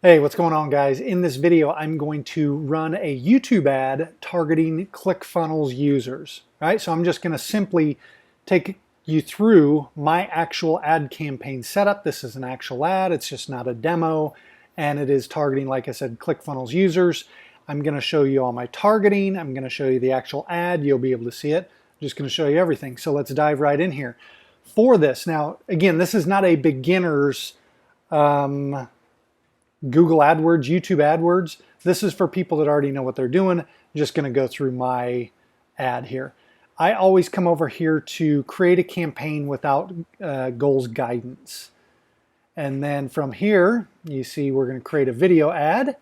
Hey, what's going on, guys? In this video, I'm going to run a YouTube ad targeting ClickFunnels users. All right, so I'm just going to simply take you through my actual ad campaign setup. This is an actual ad. It's just not a demo, and it is targeting, like I said, ClickFunnels users. I'm going to show you all my targeting. I'm going to show you the actual ad. You'll be able to see it. I'm just going to show you everything. So let's dive right in here. For this, now, again, this is not a beginner's Google AdWords, YouTube AdWords. This is for people that already know what they're doing. I'm just going to go through my ad here. I always come over here to create a campaign without goals guidance. And then from here, you see we're going to create a video ad.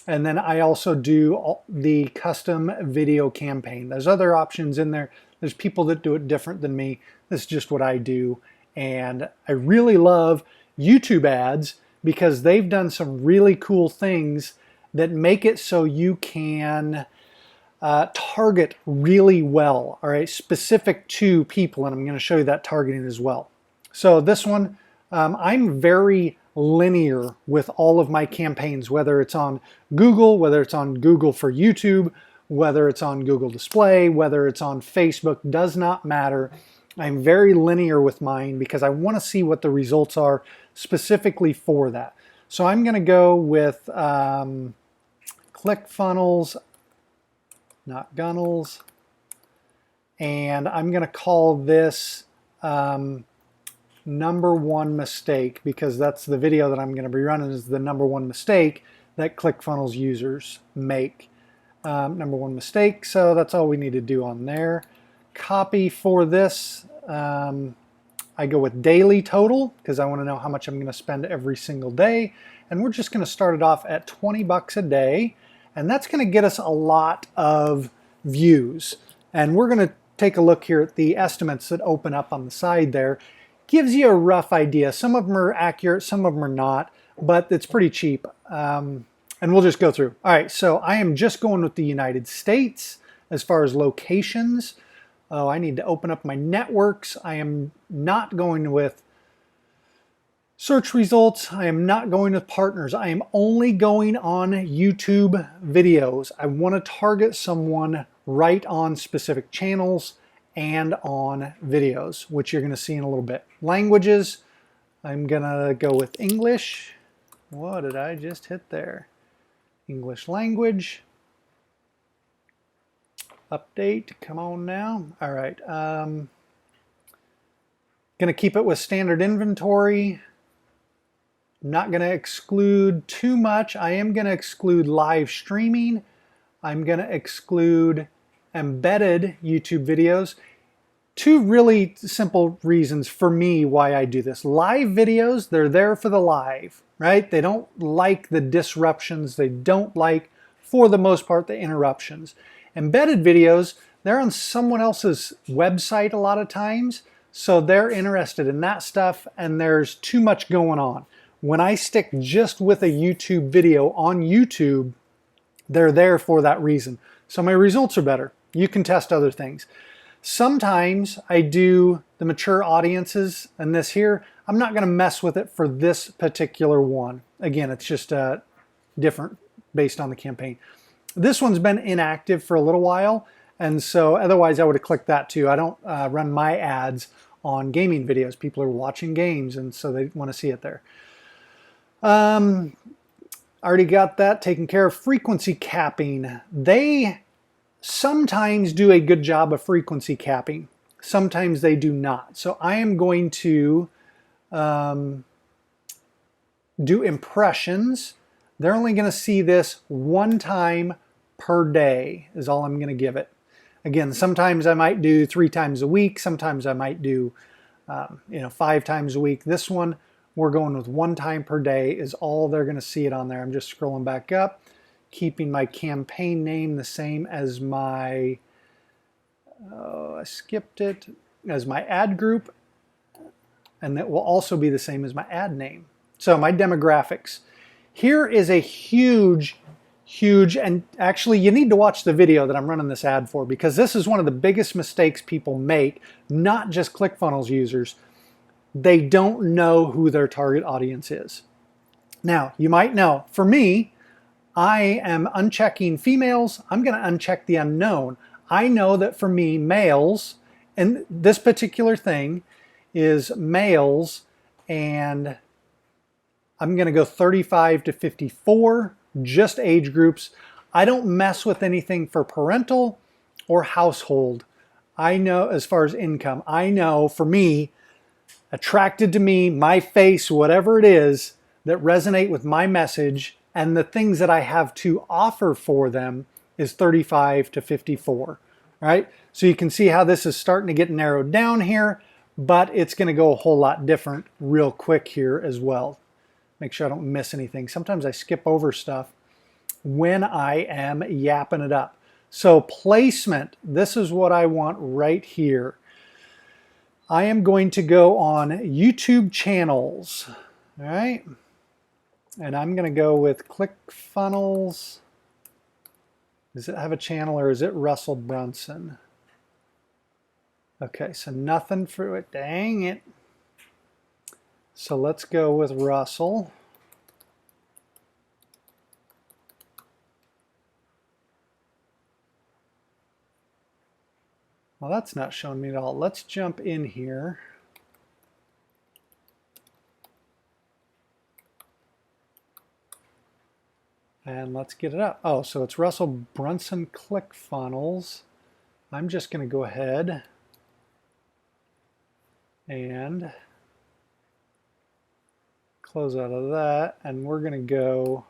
And then I also do the custom video campaign. There's other options in there. There's people that do it different than me. This is just what I do. And I really love YouTube ads because they've done some really cool things that make it so you can target really well, all right, specific to people, and I'm going to show you that targeting as well. So this one, I'm very linear with all of my campaigns, whether it's on Google, whether it's on Google for YouTube, whether it's on Google Display, whether it's on Facebook, does not matter. I'm very linear with mine because I want to see what the results are specifically for that. So I'm going to go with ClickFunnels, not Gunnels, and I'm going to call this number one mistake because that's the video that I'm going to be running is the number one mistake that ClickFunnels users make. Number one mistake, so that's all we need to do on there. Copy for this, I go with daily total because I want to know how much I'm going to spend every single day. And we're just going to start it off at 20 bucks a day. And that's going to get us a lot of views. And we're going to take a look here at the estimates that open up on the side there. Gives you a rough idea. Some of them are accurate, some of them are not, but it's pretty cheap. And we'll just go through. All right, so I am just going with the United States as far as locations. Oh, I need to open up my networks. I am not going with search results. I am not going with partners. I am only going on YouTube videos. I want to target someone right on specific channels and on videos, which you're going to see in a little bit. Languages, I'm going to go with English. What did I just hit there? English language. Update, come on now. All right, gonna keep it with standard inventory. Not gonna exclude too much. I am gonna exclude live streaming. I'm gonna exclude embedded YouTube videos. Two really simple reasons for me why I do this. Live videos, they're there for the live, right? They don't like the disruptions. They don't like, for the most part, the interruptions. Embedded videos, they're on someone else's website a lot of times, so they're interested in that stuff and there's too much going on. When I stick just with a YouTube video on YouTube, they're there for that reason. So my results are better. You can test other things. Sometimes I do the mature audiences, and this here, I'm not gonna mess with it for this particular one. Again, it's just different based on the campaign. This one's been inactive for a little while, and so otherwise I would have clicked that too. I don't run my ads on gaming videos. People are watching games, and so they want to see it there. Already got that taken care of. Frequency capping. They sometimes do a good job of frequency capping. Sometimes they do not. So I am going to do impressions. They're only going to see this one time per day is all I'm going to give it. Again, sometimes I might do 3 times a week. Sometimes I might do 5 times a week. This one, we're going with 1 time per day is all they're going to see it on there. I'm just scrolling back up, keeping my campaign name the same as my, I skipped it, as my ad group. And that will also be the same as my ad name. So my demographics. Here is a huge, and actually you need to watch the video that I'm running this ad for because this is one of the biggest mistakes people make, not just ClickFunnels users. They don't know who their target audience is. Now, you might know, for me, I am unchecking females. I'm going to uncheck the unknown. I know that for me, males, and this particular thing is males, and I'm going to go 35 to 54, just age groups. I don't mess with anything for parental or household. I know as far as income, I know for me, attracted to me, my face, whatever it is that resonate with my message and the things that I have to offer for them is 35 to 54, right? So you can see how this is starting to get narrowed down here, but it's going to go a whole lot different real quick here as well. Make sure I don't miss anything. Sometimes I skip over stuff when I am yapping it up. So placement, this is what I want right here. I am going to go on YouTube channels, all right? And I'm going to go with ClickFunnels. Does it have a channel or is it Russell Brunson? Okay, so nothing for it. Dang it. So let's go with Russell. Well, that's not showing me at all. Let's jump in here. And let's get it up. Oh, so it's Russell Brunson ClickFunnels. I'm just going to go ahead and close out of that, and we're going to go.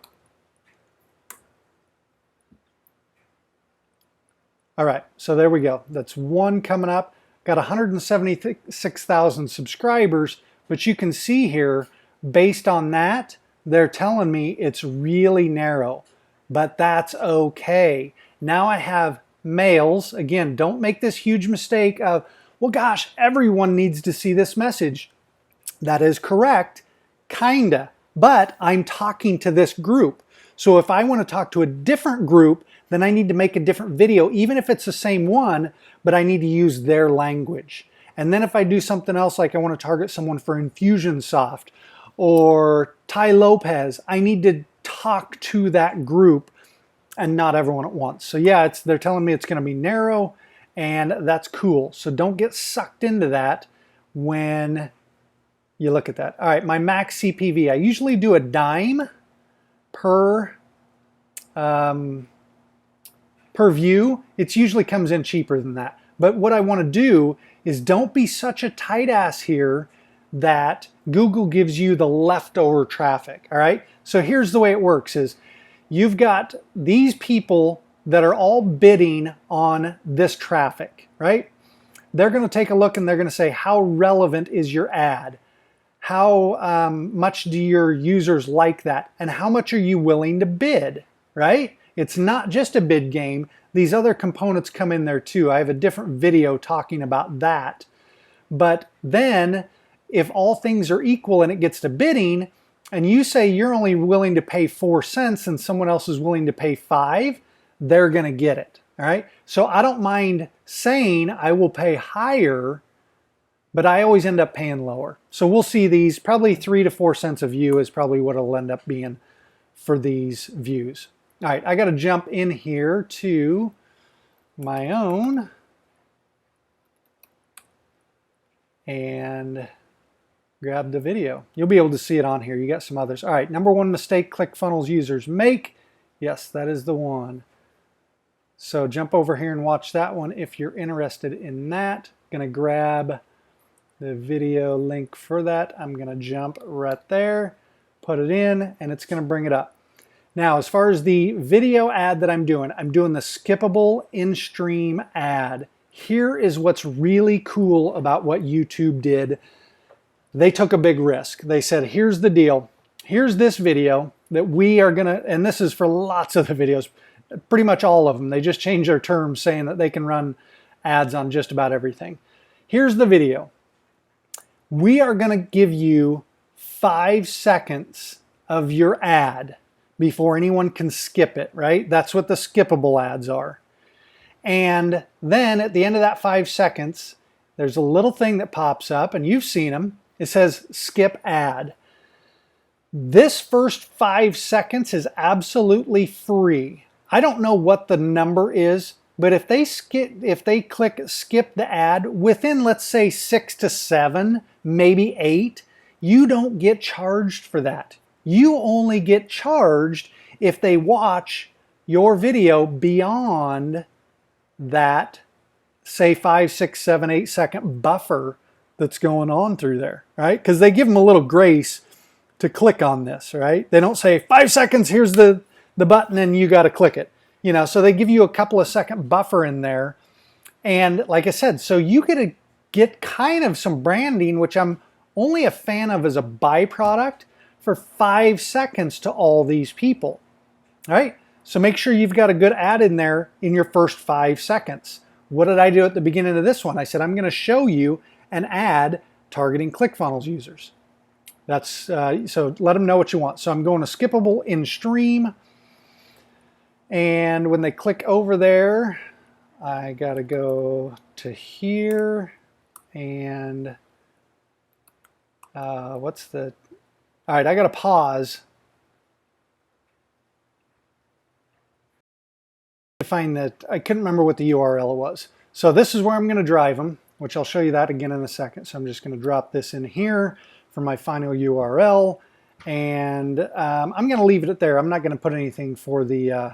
All right, so there we go. That's one coming up. Got 176,000 subscribers, but you can see here, based on that, they're telling me it's really narrow, but that's okay. Now I have males. Again, don't make this huge mistake of, well, gosh, everyone needs to see this message. That is correct, kinda, but I'm talking to this group. So if I want to talk to a different group, then I need to make a different video, even if it's the same one, but I need to use their language. And then if I do something else, like I want to target someone for Infusionsoft or Ty Lopez, I need to talk to that group and not everyone at once. So yeah, they're telling me it's going to be narrow, and that's cool. So don't get sucked into that when you look at that. All right, my max CPV, I usually do a dime per view. It usually comes in cheaper than that. But what I want to do is don't be such a tight ass here that Google gives you the leftover traffic. All right. So here's the way it works is you've got these people that are all bidding on this traffic, right? They're going to take a look and they're going to say, how relevant is your ad? How much do your users like that? And how much are you willing to bid, right? It's not just a bid game. These other components come in there too. I have a different video talking about that. But then if all things are equal and it gets to bidding and you say you're only willing to pay 4 cents and someone else is willing to pay 5, they're going to get it. All right. So I don't mind saying I will pay higher, but I always end up paying lower. So we'll see these probably 3 to 4 cents a view is probably what it'll end up being for these views. All right, I got to jump in here to my own and grab the video. You'll be able to see it on here. You got some others. All right, number one mistake ClickFunnels users make. Yes, that is the one. So jump over here and watch that one if you're interested in that. I'm going to grab the video link for that. I'm going to jump right there, put it in, and it's going to bring it up. Now, as far as the video ad that I'm doing the skippable in-stream ad. Here is what's really cool about what YouTube did. They took a big risk. They said, here's the deal. Here's this video that we are going to, and this is for lots of the videos, pretty much all of them. They just changed their terms saying that they can run ads on just about everything. Here's the video. We are going to give you 5 seconds of your ad before anyone can skip it, right? That's what the skippable ads are. And then at the end of that 5 seconds, there's a little thing that pops up, and you've seen them. It says skip ad. This first 5 seconds is absolutely free. I don't know what the number is, but if they click skip the ad within, let's say 6 to 7, maybe 8, you don't get charged for that. You only get charged if they watch your video beyond that, say 5, 6, 7, 8 second buffer that's going on through there, right? Because they give them a little grace to click on this, right? They don't say 5 seconds, here's the button and you got to click it. You know, so they give you a couple of second buffer in there. And like I said, so you get kind of some branding, which I'm only a fan of as a byproduct, for 5 seconds to all these people, right? So make sure you've got a good ad in there in your first 5 seconds. What did I do at the beginning of this one? I said, I'm going to show you an ad targeting ClickFunnels users. That's so let them know what you want. So I'm going to Skippable in stream. And when they click over there, I got to go to here and all right, I got to pause to find that. I couldn't remember what the URL was. So this is where I'm going to drive them, which I'll show you that again in a second. So I'm just going to drop this in here for my final URL, and I'm going to leave it there. I'm not going to put anything for the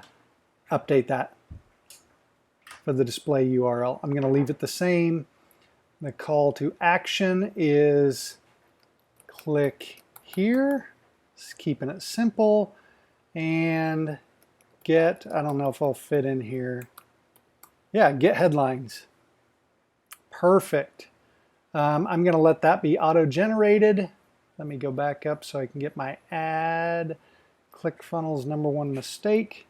update that for the display URL. I'm going to leave it the same. The call to action is click here, just keeping it simple, and get, I don't know if I'll fit in here. Yeah, get headlines. Perfect. I'm going to let that be auto-generated. Let me go back up so I can get my ad. ClickFunnels #1 mistake.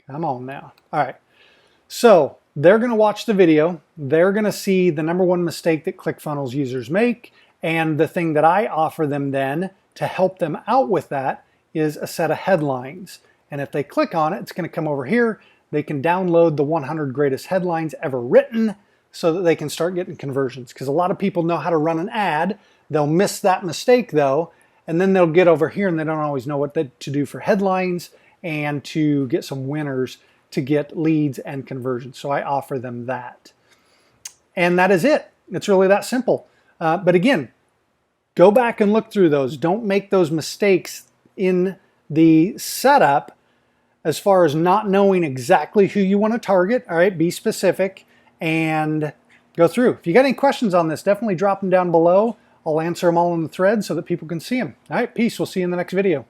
Come on now. All right. So they're going to watch the video. They're going to see the #1 mistake that ClickFunnels users make. And the thing that I offer them then to help them out with that is a set of headlines. And if they click on it, it's going to come over here. They can download the 100 greatest headlines ever written so that they can start getting conversions. Because a lot of people know how to run an ad. They'll miss that mistake though. And then they'll get over here and they don't always know what to do for headlines and to get some winners to get leads and conversions. So I offer them that. And that is it. It's really that simple. But again, go back and look through those. Don't make those mistakes in the setup as far as not knowing exactly who you want to target. All right, be specific and go through. If you got any questions on this, definitely drop them down below. I'll answer them all in the thread so that people can see them. All right, peace. We'll see you in the next video.